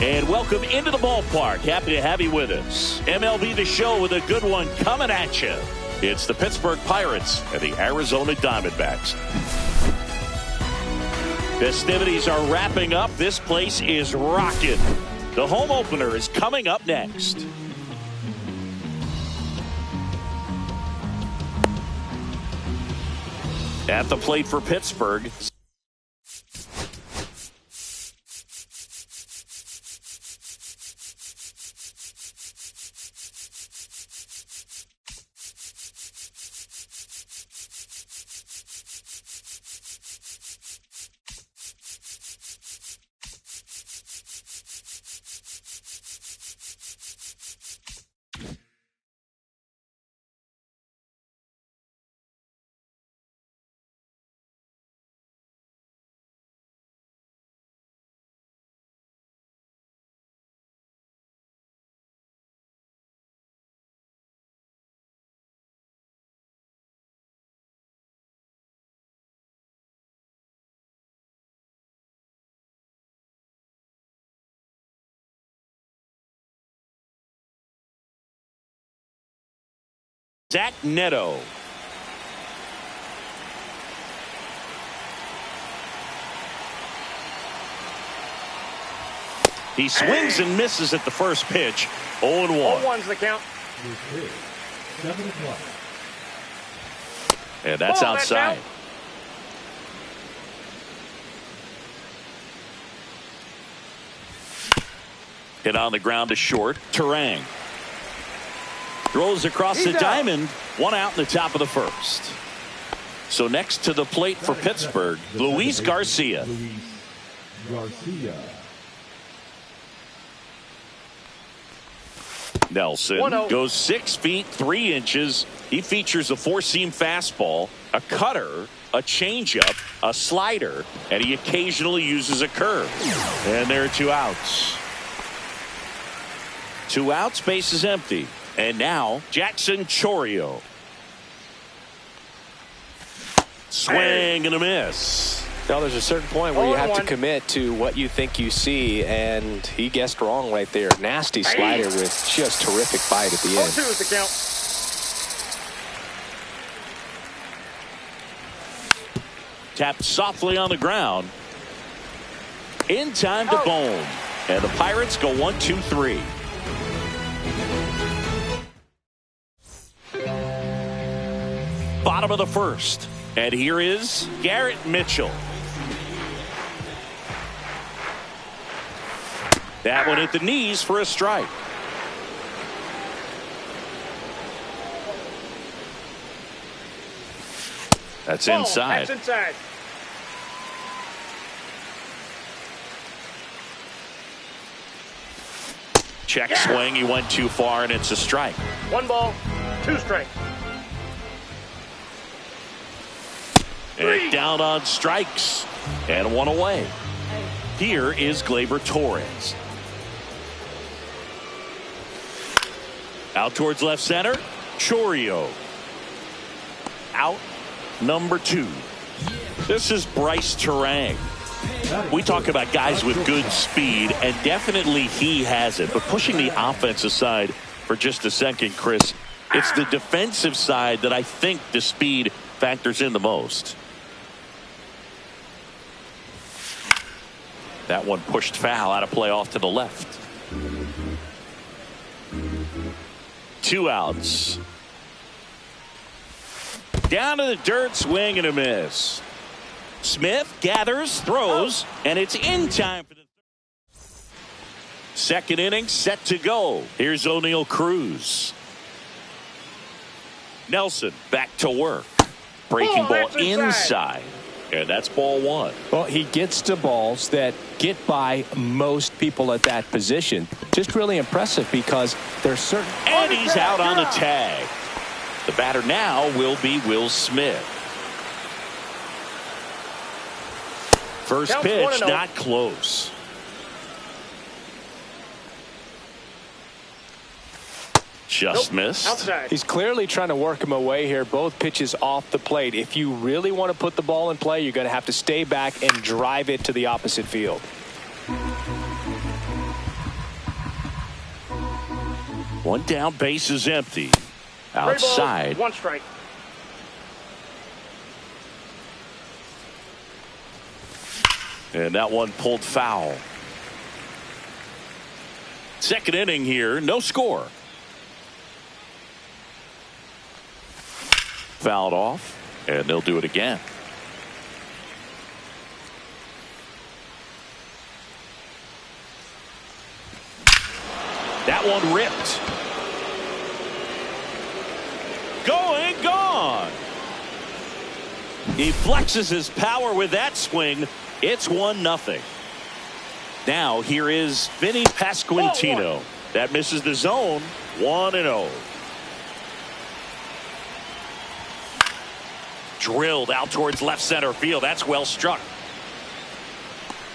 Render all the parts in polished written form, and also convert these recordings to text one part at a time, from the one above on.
And welcome into the ballpark. Happy to have you with us. MLB The Show with a good one coming at you. It's the Pittsburgh Pirates and the Arizona Diamondbacks. Festivities are wrapping up. This place is rocking. The home opener is coming up next. At the plate for Pittsburgh. Zach Neto. He swings and misses at the first pitch. 0-1. 0-1's the count. And that's outside. Hit on the ground to short. Terang throws across the diamond. 1 out in the top of the first. So next to the plate for Pittsburgh, Luis Garcia. Nelson goes 6 feet 3 inches. He features a 4-seam fastball, a cutter, a changeup, a slider, and he occasionally uses a curve. And there are 2 outs. 2 outs, base is empty. And now Jackson Chourio. Swing and a miss. Now there's a certain point where you have to commit to what you think you see, and he guessed wrong right there. Nasty slider with just terrific bite at the end. 0-2 is the count. Tapped softly on the ground. In time to Bone. And the Pirates go 1-2-3. Bottom of the first. And here is Garrett Mitchell. That one at the knees for a strike. That's inside. That's inside. Check swing. He went too far, and it's a strike. 1 ball, 2 strikes. And down on strikes. And 1 away. Here is Gleyber Torres. Out towards left center. Chourio. Out number 2. This is Bryce Terang. We talk about guys with good speed, and definitely he has it. But pushing the offense aside for just a second, Chris, it's the defensive side that I think the speed factors in the most. That one pushed foul, out of play off to the left. 2 outs. Down to the dirt, swing and a miss. Smith gathers, throws, and it's in time for the second inning set to go. Here's O'Neal Cruz. Nelson back to work. Breaking ball inside. And that's ball one. Well, he gets to balls that get by most people at that position. Just really impressive because there's certain. And he's out on a tag. The batter now will be Will Smith. First pitch, not close. Just missed. Outside. He's clearly trying to work him away here. Both pitches off the plate. If you really want to put the ball in play, you're going to have to stay back and drive it to the opposite field. One down, base is empty. Outside. One strike. And that one pulled foul. Second inning here, no score. Fouled off, and they'll do it again. That one ripped. Going, gone. He flexes his power with that swing. It's 1-0. Now here is Vinny Pasquantino. That misses the zone. 1-0. Drilled out towards left center field. That's well struck.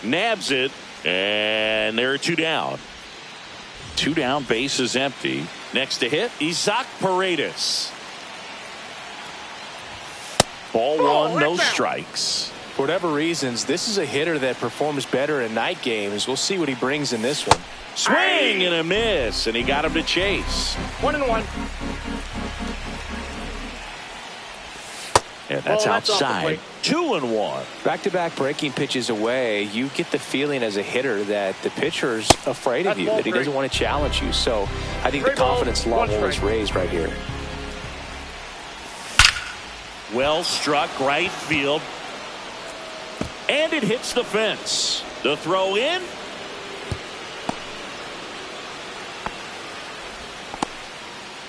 Nabs it, and there are two down. Two down, base is empty. Next to hit, Isaac Paredes. Ball one, no strikes. For whatever reasons, this is a hitter that performs better in night games. We'll see what he brings in this one. Swing and a miss, and he got him to chase. 1-1. And that's outside. 2-1. Back-to-back breaking pitches away. You get the feeling as a hitter that the pitcher's afraid of you, that he doesn't want to challenge you. So I think the confidence level is raised right here. Well struck, right field. And it hits the fence. The throw in.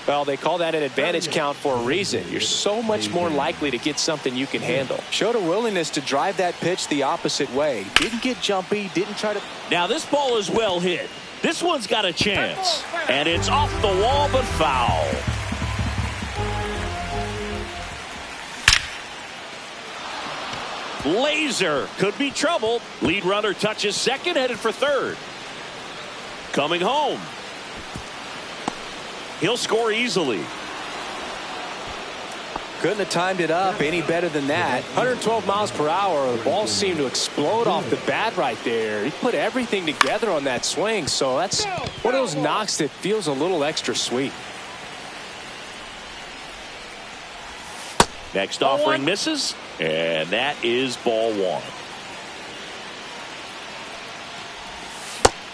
Well, they call that an advantage count for a reason. You're so much more likely to get something you can handle. Showed a willingness to drive that pitch the opposite way. Didn't get jumpy, didn't try to. Now this ball is well hit. This one's got a chance. And it's off the wall, but foul. Laser could be trouble. Lead runner touches second, headed for third. Coming home. He'll score easily. Couldn't have timed it up any better than that. 112 miles per hour. The ball seemed to explode off the bat right there. He put everything together on that swing. So that's one of those knocks that feels a little extra sweet. Next offering misses. And that is ball one.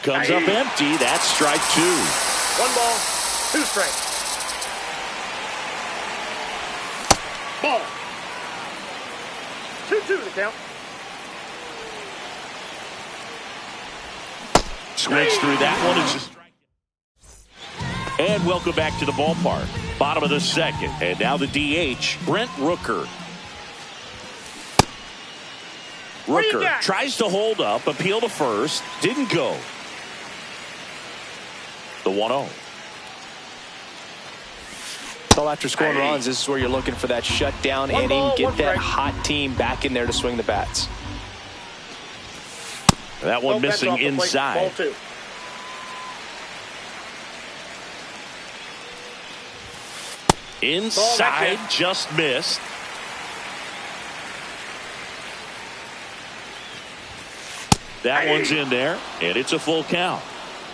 Comes up empty. That's strike two. 1 ball, 2 strikes. Ball. 2-2 the count. Swings through that one. It's a strike. And welcome back to the ballpark. Bottom of the second. And now the DH, Brent Rooker. Rooker tries to hold up, appeal to first. Didn't go. The 1-0. Well, after scoring runs, this is where you're looking for that shutdown inning. Get that hot team back in there to swing the bats. That one missing inside. Ball 2. Inside, just missed. That one's in there, and it's a full count.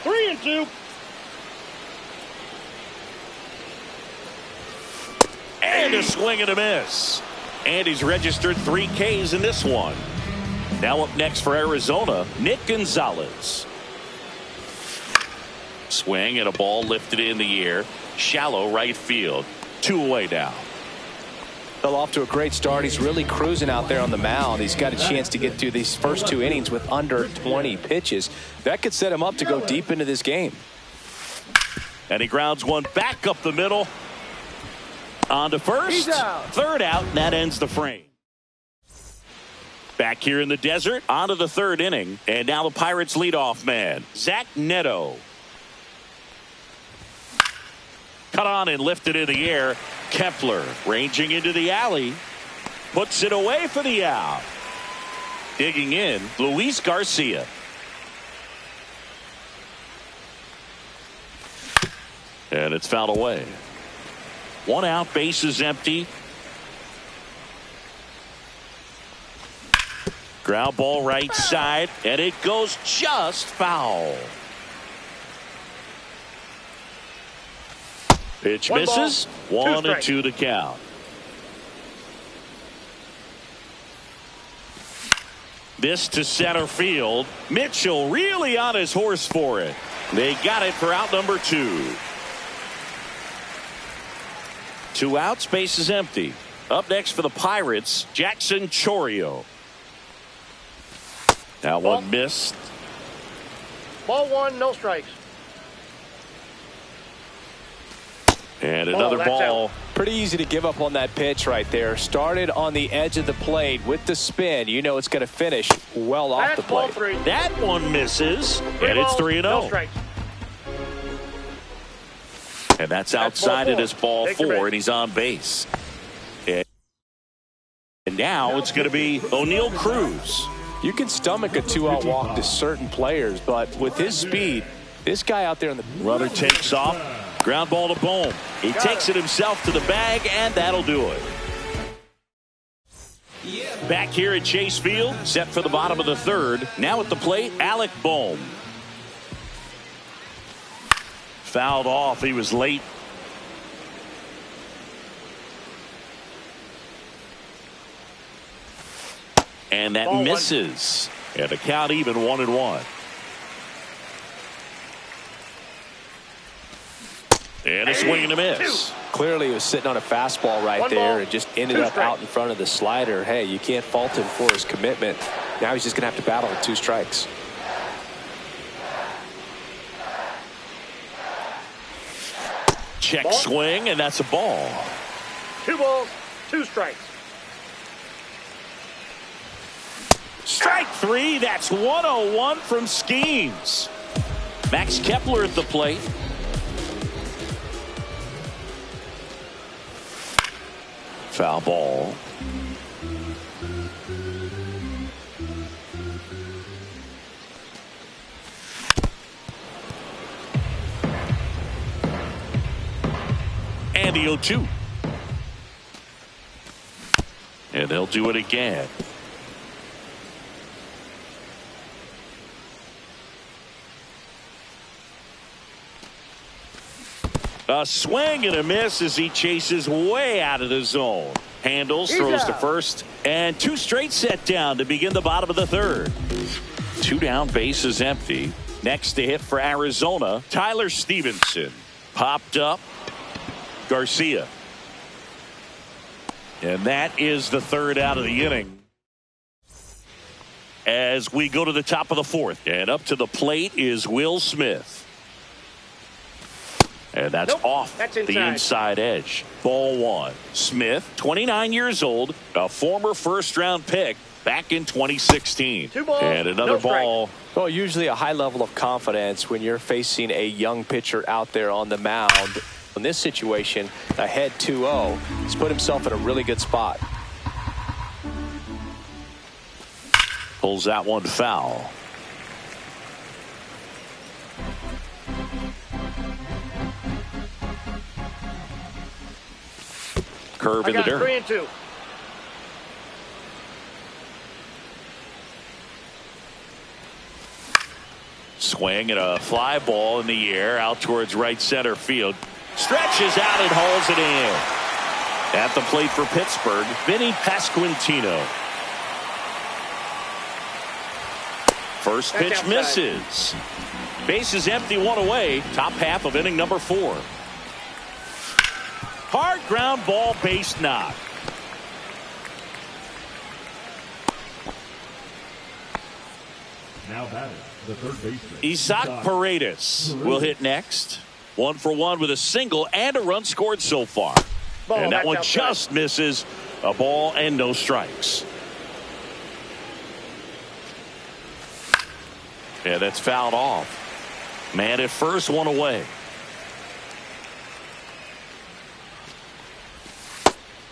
3-2. And a swing and a miss. And he's registered 3 Ks in this one. Now up next for Arizona, Nick Gonzalez. Swing and a ball lifted in the air. Shallow right field. 2 away now. Fell off to a great start. He's really cruising out there on the mound. He's got a chance to get through these first 2 innings with under 20 pitches. That could set him up to go deep into this game. And he grounds one back up the middle. On to first. He's out. Third out, and that ends the frame. Back here in the desert, on to the third inning. And now the Pirates leadoff man, Zach Neto. Cut on and lifted in the air. Kepler ranging into the alley. Puts it away for the out. Digging in, Luis Garcia. And it's fouled away. One out, bases empty. Ground ball right side, and it goes just foul. Pitch One misses. ball, 1 and strikes. 2 to count. This to center field. Mitchell really on his horse for it. They got it for out number 2. 2 outs, base is empty. Up next for the Pirates, Jackson Chourio. That one missed. Ball 1, no strikes. And another that's ball. out. Pretty easy to give up on that pitch right there. Started on the edge of the plate with the spin. You know it's going to finish well off That's the ball plate. 3. That one misses. Three And it's balls, 3-0. No strikes. And that's That's outside. ball It is ball Take your 4, base. and he's on base. And now it's going to be O'Neal Cruz. You can stomach a 2-out walk to certain players, but with his speed, this guy out there in the Runner takes off. Ground ball to Bohm. He takes it himself to the bag, and that'll do it. Back here at Chase Field, set for the bottom of the third. Now at the plate, Alec Bohm. Fouled off. He was late. And that Ball misses. And the count even 1-1. And a swing and a miss. clearly was sitting on a fastball right One there ball, and just ended 2 up strikes. out in front of the slider. Hey, you can't fault him for his commitment. Now he's just going to have to battle with 2 strikes. Check Ball. swing, and that's a ball. 2 balls, 2 strikes. Strike 3. That's 101 from Skeens. Max Kepler at the plate. Foul ball. And the 0-2. And they'll do it again. A swing and a miss as he chases way out of the zone. Handles, He's throws to out. first, and 2 straight set down to begin the bottom of the third. 2 down, base is empty. Next to hit for Arizona, Tyler Stevenson. Popped up, Garcia. And that is the third out of the inning. As we go to the top of the fourth, and up to the plate is Will Smith. And that's Nope, off that's the inside. inside edge. Ball 1. Smith, 29 years old, a former first-round pick back in 2016. 2 balls, And another no strike. ball. Well, usually a high level of confidence when you're facing a young pitcher out there on the mound. In this situation, ahead 2-0, he's put himself in a really good spot. Pulls that one foul. Curve I in the got dirt. 3 and 2. Swing and a fly ball in the air out towards right center field. Stretches out and hauls it in. At the plate for Pittsburgh, Vinny Pasquantino. First That's pitch outside. misses. Base is empty, 1 away. Top half of inning number 4. Hard ground ball, base knock. Now batting, the third baseman. Isaac Paredes will hit next. 1 for 1 with a single and a run scored so far. Ball, and that that's one outside. just misses. A ball and no strikes. Yeah, that's fouled off. Man at first, one away.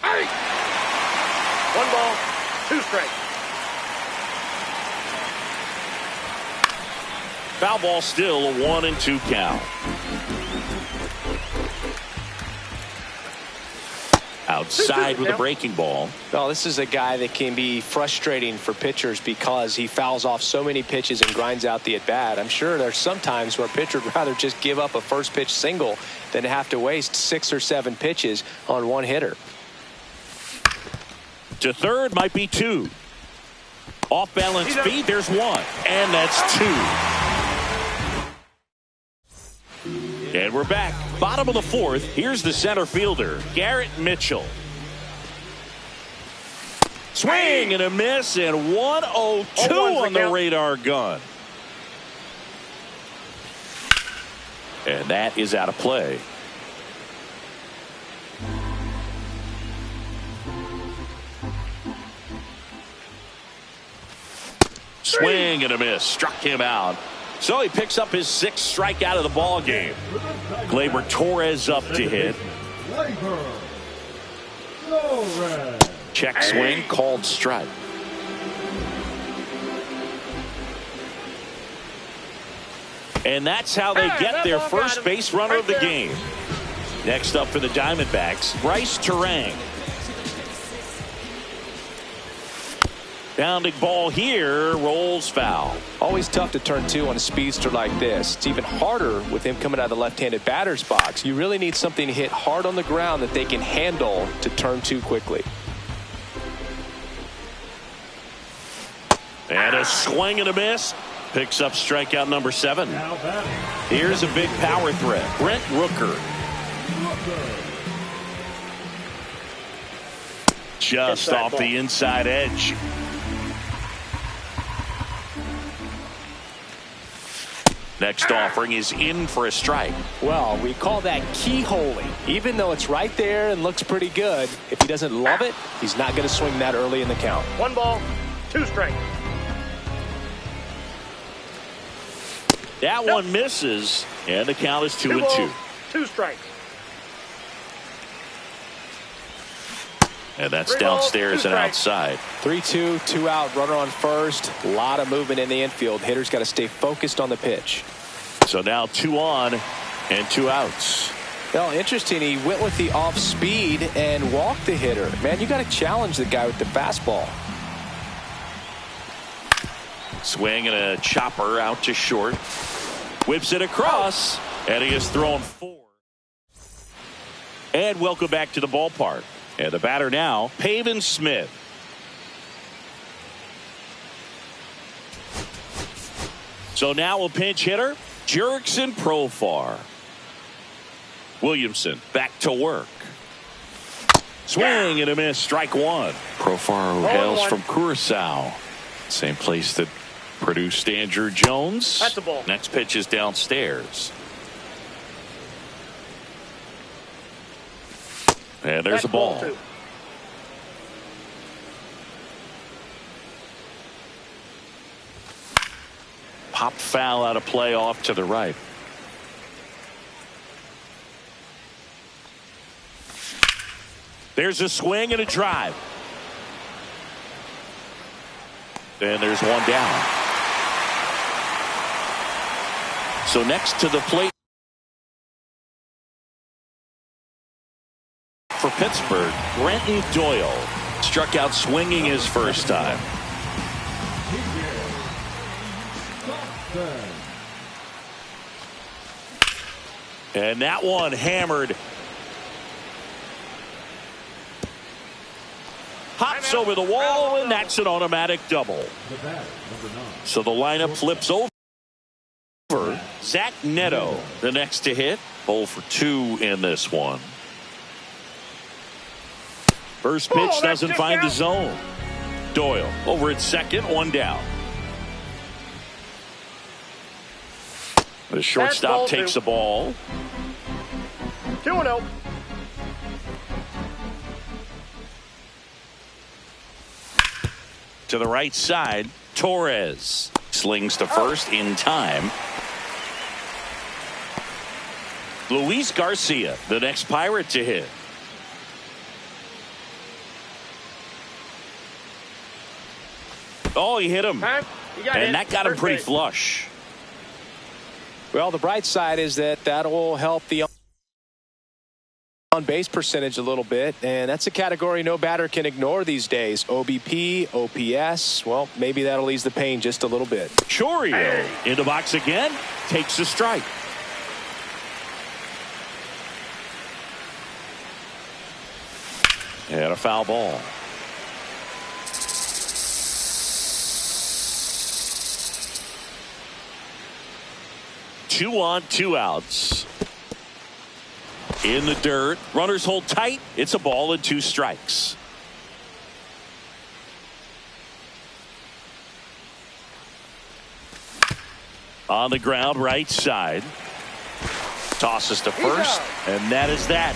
Hey! 1 ball, 2 strikes. Foul ball still, a 1-2 count. Outside with a breaking ball. Well, this is a guy that can be frustrating for pitchers because he fouls off so many pitches and grinds out the at-bat. I'm sure there's some times where a pitcher would rather just give up a first pitch single than have to waste 6 or 7 pitches on one hitter. To third might be 2. Off balance feet, there's 1. And that's 2. And we're back. Bottom of the 4th. Here's the center fielder, Garrett Mitchell. Swing and a miss, and 1-0-2 on the radar gun. And that is out of play. Swing and a miss. Struck him out. So he picks up his 6th strikeout of the ball game. Gleyber Torres up to hit. Check swing, called strike. And that's how they get their first base runner of the game. Next up for the Diamondbacks, Bryce Terang. Bounding ball here, rolls foul. Always tough to turn 2 on a speedster like this. It's even harder with him coming out of the left-handed batter's box. You really need something to hit hard on the ground that they can handle to turn 2 quickly. And a swing and a miss. Picks up strikeout number 7. Here's a big power threat, Brent Rooker. Just off the inside edge. Next offering is in for a strike. Well, we call that keyholing. Even though it's right there and looks pretty good, if he doesn't love it, he's not going to swing that early in the count. 1 ball, 2 strikes. That one misses, and the count is 2-2. 2 strikes. And that's downstairs and outside. 3-2, 2 out, runner on first. A lot of movement in the infield. Hitter's got to stay focused on the pitch. So now 2 on and 2 outs. Well, interesting. He went with the off speed and walked the hitter. Man, you got to challenge the guy with the fastball. Swing and a chopper out to short. Whips it across, and he has thrown 4. And welcome back to the ballpark. And the batter now, Pavin Smith. So now a pinch hitter, Jurickson Profar. Williamson back to work. Swing and a miss, strike 1. Profar, who hails from Curacao. Same place that produced Andrew Jones. That's a ball. Next pitch is downstairs. And there's a ball. Popped foul out of play off to the right. There's a swing and a drive. And there's one down. So next to the plate for Pittsburgh, Brenton Doyle struck out swinging his first time. And that one hammered. Hops over the wall, and that's an automatic double. So the lineup flips over. Zach Neto, the next to hit. 0 for 2 in this one. First pitch doesn't find the zone. Doyle over at second, 1 down. The shortstop takes the ball. 2-0. To the right side, Torres slings to first in time. Luis Garcia, the next Pirate to hit. Oh, he hit him. And that got him pretty flush. Well, the bright side is that will help the on-base percentage a little bit, and that's a category no batter can ignore these days. OBP, OPS, well, maybe that'll ease the pain just a little bit. Chourio in the box again, takes a strike. And a foul ball. Two on, two outs. In the dirt, runners hold tight. It's a ball and two strikes. On the ground, right side. Tosses to first, and that is that.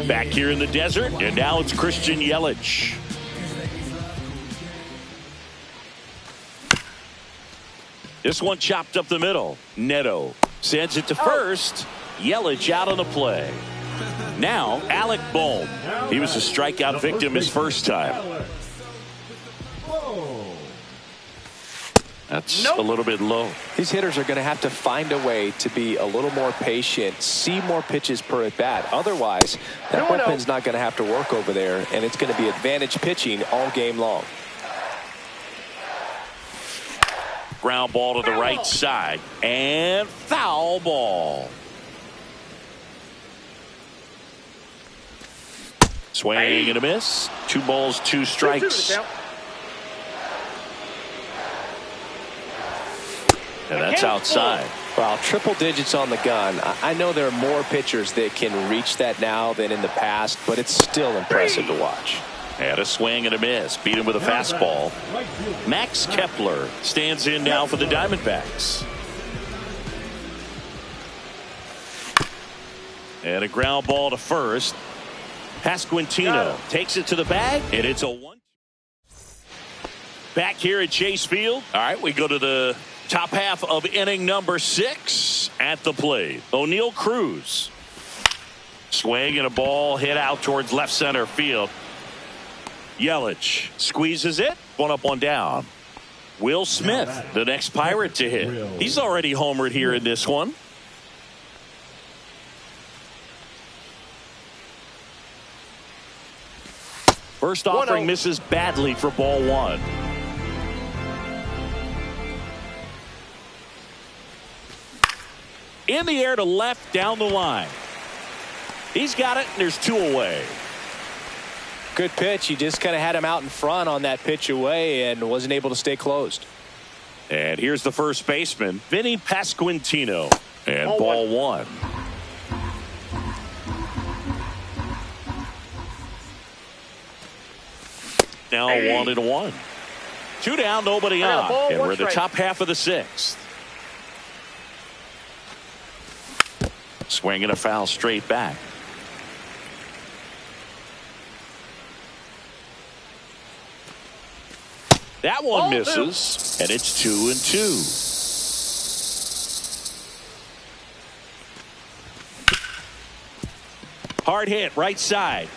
Back here in the desert, and now it's Christian Yelich. This one chopped up the middle. Neto sends it to first. Yelich out on the play. Now Alec Bohm. He was a strikeout victim his first time. That's a little bit low. These hitters are going to have to find a way to be a little more patient, see more pitches per at bat. Otherwise, that bullpen's not going to have to work over there, and it's going to be advantage pitching all game long. Ground ball to the right side, and foul ball. Swing and a miss. 2 balls, 2 strikes. And that's outside. Well, triple digits on the gun. I know there are more pitchers that can reach that now than in the past, but it's still impressive to watch. And a swing and a miss. Beat him with a fastball. Max Kepler stands in now for the Diamondbacks. And a ground ball to first. Pasquantino takes it to the bag, and it's a 1. Back here at Chase Field. All right, we go to the top half of inning number 6 at the plate. O'Neal Cruz. Swing and a ball hit out towards left center field. Yelich squeezes it. 1 up, 1 down. Will Smith, the next Pirate to hit. He's already homered here in this one. First offering misses badly for ball 1. In the air to left down the line. He's got it, and there's 2 away. Good pitch. He just kind of had him out in front on that pitch away and wasn't able to stay closed. And here's the first baseman, Vinny Pasquantino. And ball 1. Now 1-1. 2 down, nobody on. And we're in the top half of the 6th. Swing and a foul straight back. That one misses, and it's 2-2. Hard hit, right side.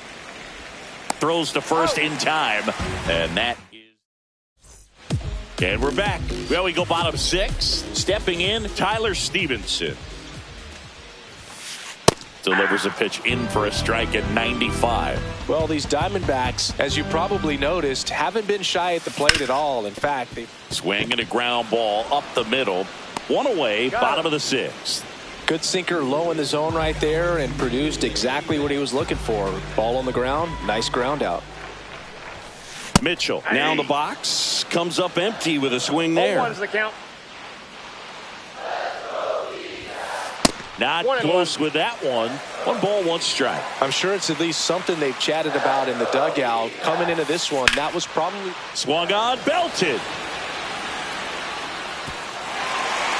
Throws to first in time, and that is. And we're back. Well, we go bottom 6. Stepping in, Tyler Stevenson. Delivers a pitch in for a strike at 95. Well, these Diamondbacks, as you probably noticed, haven't been shy at the plate at all. In fact, they swing and a ground ball up the middle. 1 away, bottom of the 6th. Good sinker low in the zone right there and produced exactly what he was looking for. Ball on the ground, nice ground out. Mitchell now in the box, comes up empty with a swing there. 0-1's the count. Not close with that one. 1 ball, 1 strike. I'm sure it's at least something they've chatted about in the dugout. Coming into this one, that was probably swung on, belted.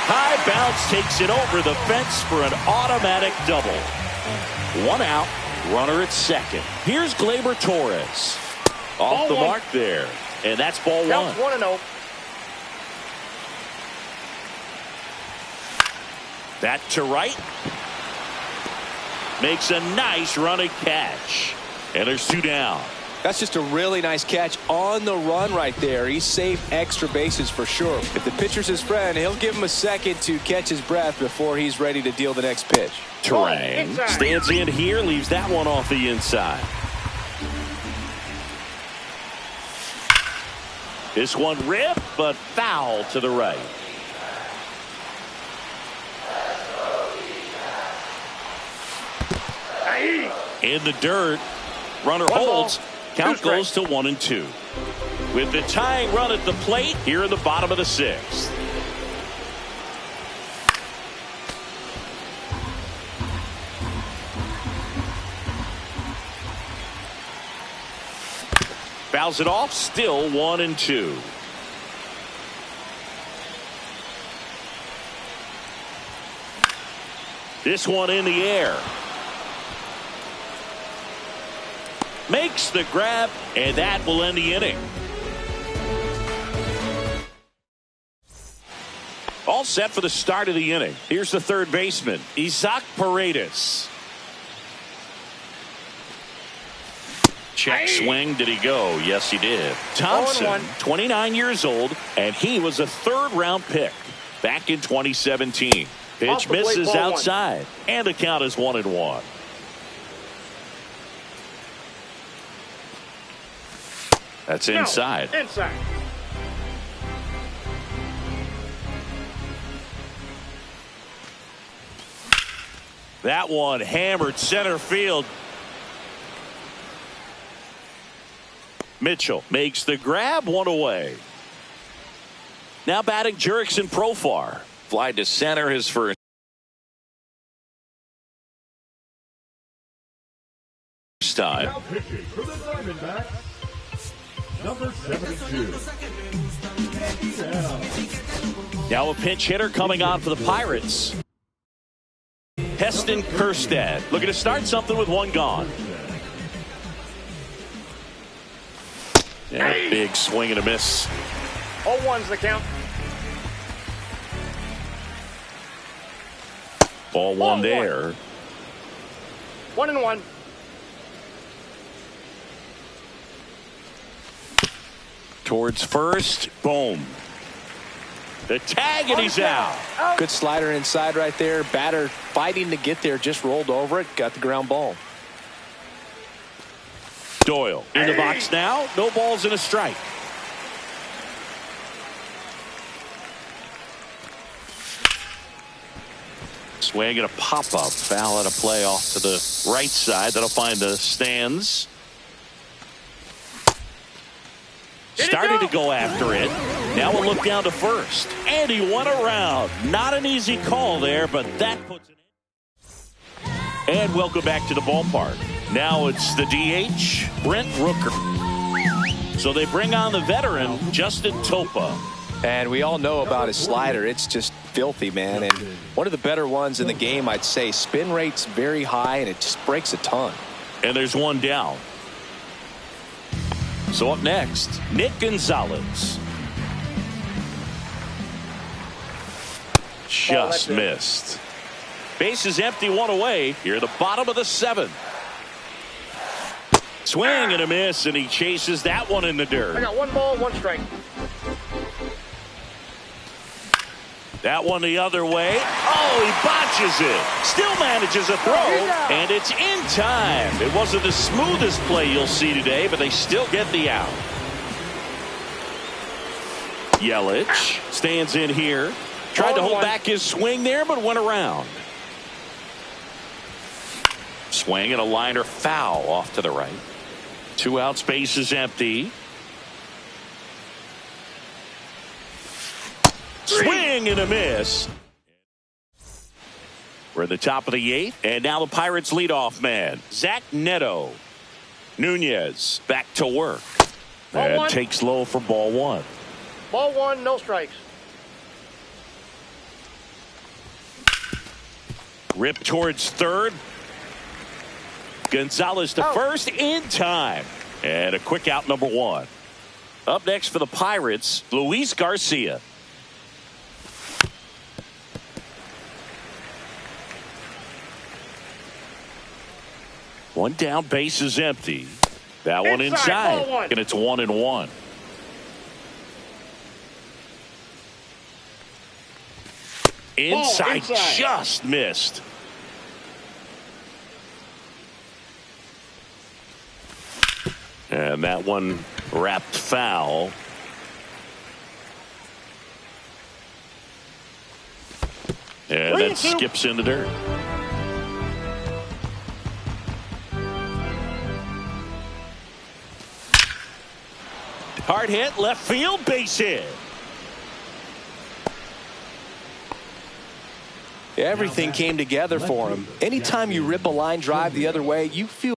High bounce takes it over the fence for an automatic double. 1 out, runner at second. Here's Gleyber Torres. Off Ball the one. mark there. And that's ball Counts one. 1-0. That to right. Makes a nice running catch. And there's two down. That's just a really nice catch on the run right there. He saved extra bases for sure. If the pitcher's his friend, he'll give him a second to catch his breath before he's ready to deal the next pitch. Terrain stands in here, leaves that one off the inside. This one ripped, but foul to the right. In the dirt, runner holds. Count goes to 1-2. With the tying run at the plate here in the bottom of the sixth. Fouls it off, still 1-2. This one in the air. Makes the grab, and that will end the inning. All set for the start of the inning. Here's the third baseman, Isaac Paredes. Check swing. Did he go? Yes, he did. Thompson, 29 years old, and he was a third-round pick back in 2017. Pitch misses outside, and the count is 1-1. That's inside. Inside. That one hammered center field. Mitchell makes the grab, one away. Now batting Jurickson Profar. Fly to center, his first time. Now pitching for the Diamondbacks, number 72. Now a pinch hitter coming on for the Pirates. Heston Kjerstad looking to start something with one gone. Yeah, big swing and a miss. 0-1's the count. Ball one there. 1-1. Towards first. Boom. The tag, and he's out. Good slider inside right there. Batter fighting to get there, just rolled over it, got the ground ball. Doyle in the box now. No balls and a strike. Swing and a pop-up. Foul out of play off to the right side. That'll find the stands. Started to go after it. Now we'll look down to first. And he went around. Not an easy call there, but that puts it in. And welcome back to the ballpark. Now it's the DH, Brent Rooker. So they bring on the veteran, Justin Topa. And we all know about his slider. It's just filthy, man. And one of the better ones in the game, I'd say. Spin rate's very high, and it just breaks a ton. And there's one down. So up next, Nick Gonzalez. Just missed. Base is empty, one away. Here at the bottom of the seventh. Swing and a miss, and he chases that one in the dirt. I got 1 ball, 1 strike. That one the other way. Oh, he botches it. Still manages a throw, and it's in time. It wasn't the smoothest play you'll see today, but they still get the out. Yelich stands in here. Tried to hold back his swing there, but went around. Swing and a liner foul off to the right. 2 outs, base is empty. Swing and a miss. We're at the top of the 8th, and now the Pirates leadoff man, Zach Neto. Nunez back to work. And takes low for ball 1. Ball 1, no strikes. Rip towards third. Gonzalez to first in time. And a quick out, number 1. Up next for the Pirates, Luis Garcia. One down, base is empty. That one inside. And it's 1-1. Inside, just missed. And that one wrapped foul. And that skips in the dirt. Hard hit, left field, base hit. Everything came together for him. Anytime you rip a line drive the other way, you feel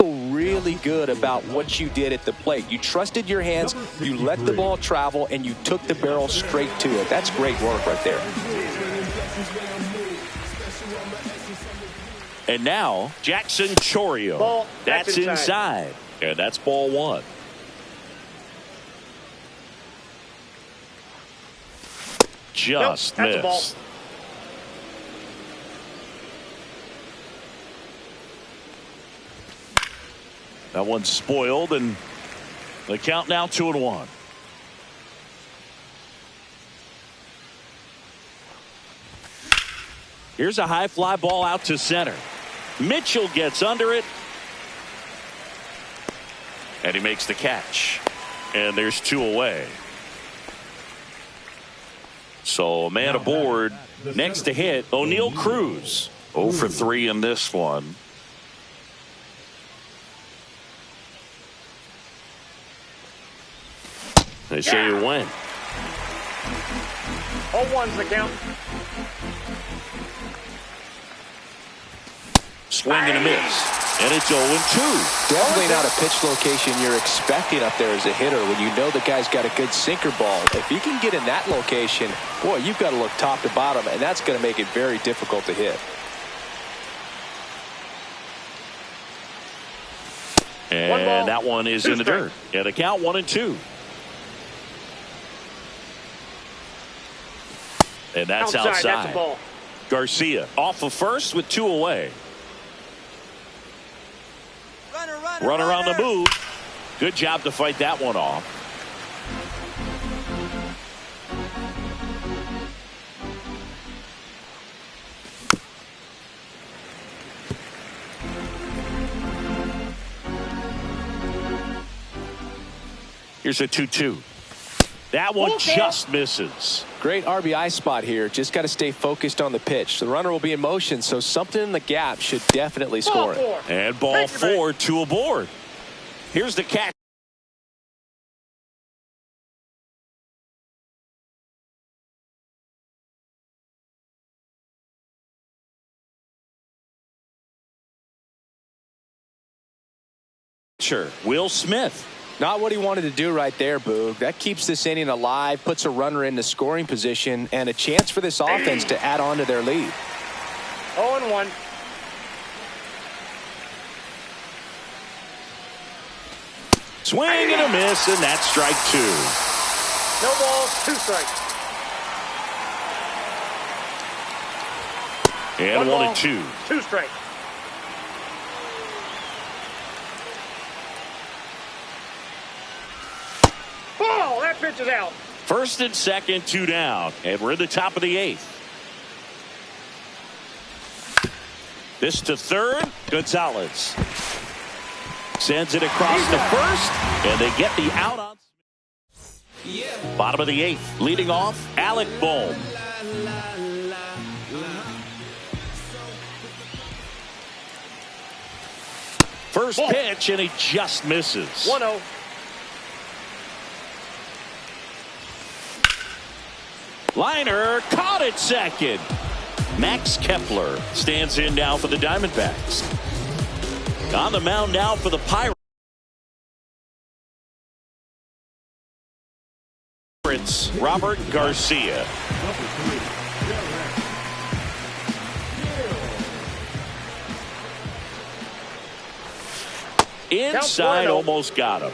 really good about what you did at the plate. You trusted your hands, you let the ball travel, and you took the barrel straight to it. That's great work right there. And now, Jackson Chourio. That's inside. And that's ball 1. Just missed. That one's spoiled, and the count now 2-1. Here's a high fly ball out to center. Mitchell gets under it. And he makes the catch. And there's 2 away. So a man aboard. Next to hit, O'Neal Cruz. 0 for 3 in this one. They say you win. 0-1's the count. Swing and a miss. And it's 0-2. Definitely not a pitch location you're expecting up there as a hitter when you know the guy's got a good sinker ball. If you can get in that location, boy, you've got to look top to bottom, and that's going to make it very difficult to hit. And that one is in the dirt. Yeah, the count 1-2. And that's outside. That's a ball. Garcia off of first with 2 away. Runner on the move. Good job to fight that one off. Here's a 2-2. That one just misses. Great RBI spot here. Just got to stay focused on the pitch. The runner will be in motion, so something in the gap should definitely score it. And ball 4, 2 aboard. Here's the catch. Will Smith. Not what he wanted to do right there, Boog. That keeps this inning alive, puts a runner in the scoring position, and a chance for this offense to add on to their lead. 0-1. Swing and a miss, and that's strike 2. No balls, 2 strikes. And 1-2. 2 strikes. Oh, that pitch is out. First and second, 2 down. And we're in the top of the 8th. This to third. Gonzalez sends it across the first. And they get the out on. Bottom of the 8th. Leading off, Alec Bohm. First pitch, and he just misses. 1-0. Liner caught at second. Max Kepler stands in now for the Diamondbacks. On the mound now for the Pirates. Robert Garcia. Inside, almost got him.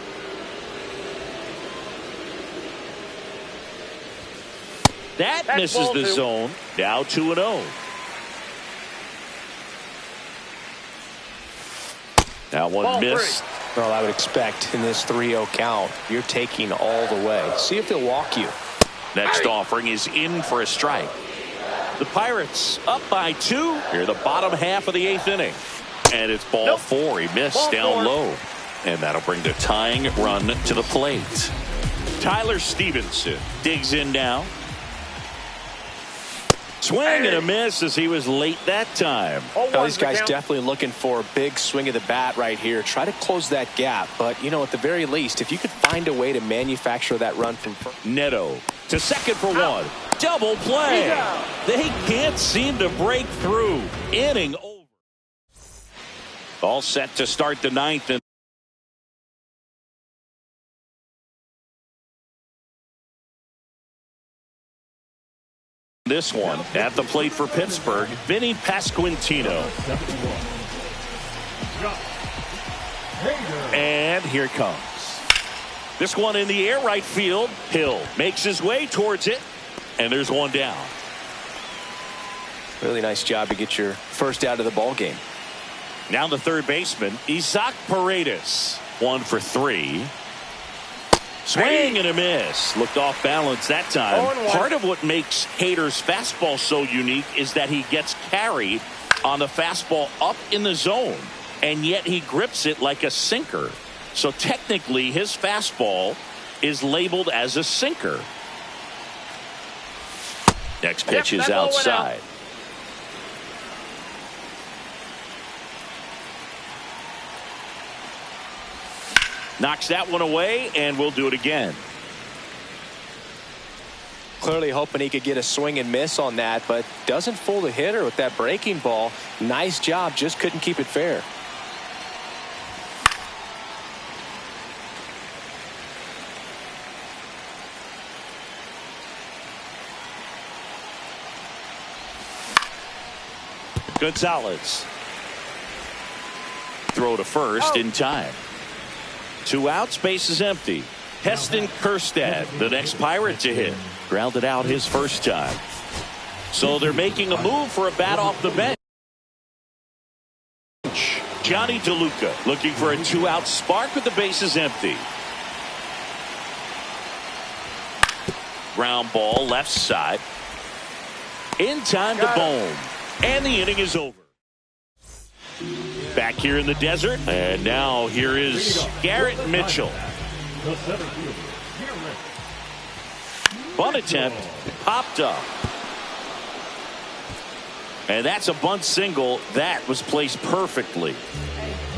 That misses the zone. Now 2-0. That one missed. Well, I would expect in this 3-0 count, you're taking all the way. See if they'll walk you. Next offering is in for a strike. The Pirates up by 2 here, the bottom half of the 8th inning. And it's ball 4. He missed down low. And that'll bring the tying run to the plate. Tyler Stevenson digs in now. Swing and a miss as he was late that time. Well, these guys definitely looking for a big swing of the bat right here. Try to close that gap. But, you know, at the very least, if you could find a way to manufacture that run from Neto to second for 1. Double play. They can't seem to break through. Inning over. All set to start the 9th. And this one at the plate for Pittsburgh, Vinny Pasquantino. And here it comes. This one in the air, right field. Hill makes his way towards it. And there's one down. Really nice job to get your first out of the ball game. Now the third baseman, Isaac Paredes. 1 for 3. Swing and a miss. Looked off balance that time. Part of what makes Hader's fastball so unique is that he gets carried on the fastball up in the zone, and yet he grips it like a sinker. So technically his fastball is labeled as a sinker. Next pitch is outside. Knocks that one away, and we'll do it again. Clearly hoping he could get a swing and miss on that, but doesn't fool the hitter with that breaking ball. Nice job, just couldn't keep it fair. Gonzalez. Throw to first in time. 2 outs, base is empty. Heston Kjerstad, the next Pirate to hit. Grounded out his first time. So they're making a move for a bat off the bench. Johnny DeLuca looking for a 2-out spark with the bases empty. Ground ball left side. In time to Bohm. And the inning is over. Back here in the desert, and now here is Garrett Mitchell. Bunt attempt popped up, and that's a bunt single that was placed perfectly.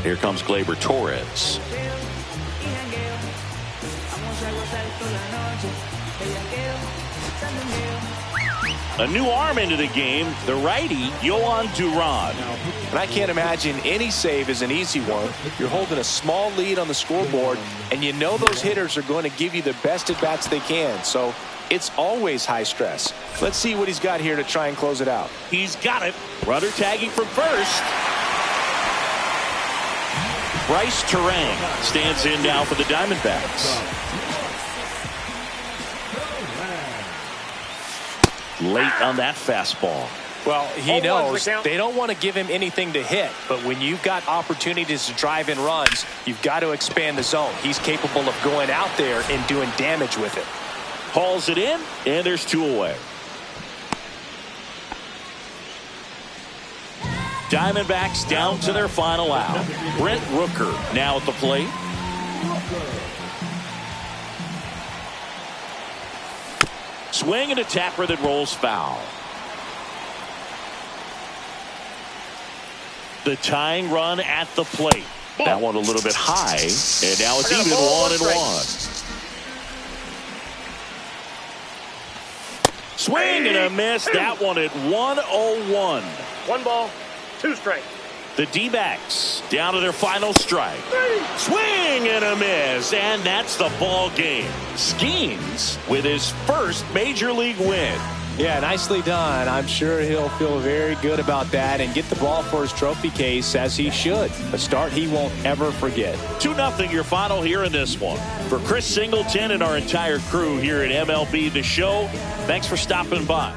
Here comes Gleyber Torres. A new arm into the game, the righty, Yohan Duran. And I can't imagine any save is an easy one. You're holding a small lead on the scoreboard, and you know those hitters are going to give you the best at-bats they can. So it's always high stress. Let's see what he's got here to try and close it out. He's got it. Runner tagging from first. Bryce Terang stands in now for the Diamondbacks. Late on that fastball. Well, he knows they don't want to give him anything to hit, but when you've got opportunities to drive in runs, you've got to expand the zone. He's capable of going out there and doing damage with it. Hauls it in, and there's 2 away. Diamondbacks down to their final out. Brent Rooker now at the plate. Swing and a tapper that rolls foul. The tying run at the plate. That one a little bit high, and now it's even 1-1. Swing and a miss. That one at 1-0-1. 1 ball, 2 strikes. The D-backs down to their final strike. Swing and a miss, and that's the ball game. Skeens with his first major league win. Yeah, nicely done. I'm sure he'll feel very good about that and get the ball for his trophy case, as he should. A start he won't ever forget. 2-0 your final here in this one. For Chris Singleton and our entire crew here at MLB The Show, thanks for stopping by.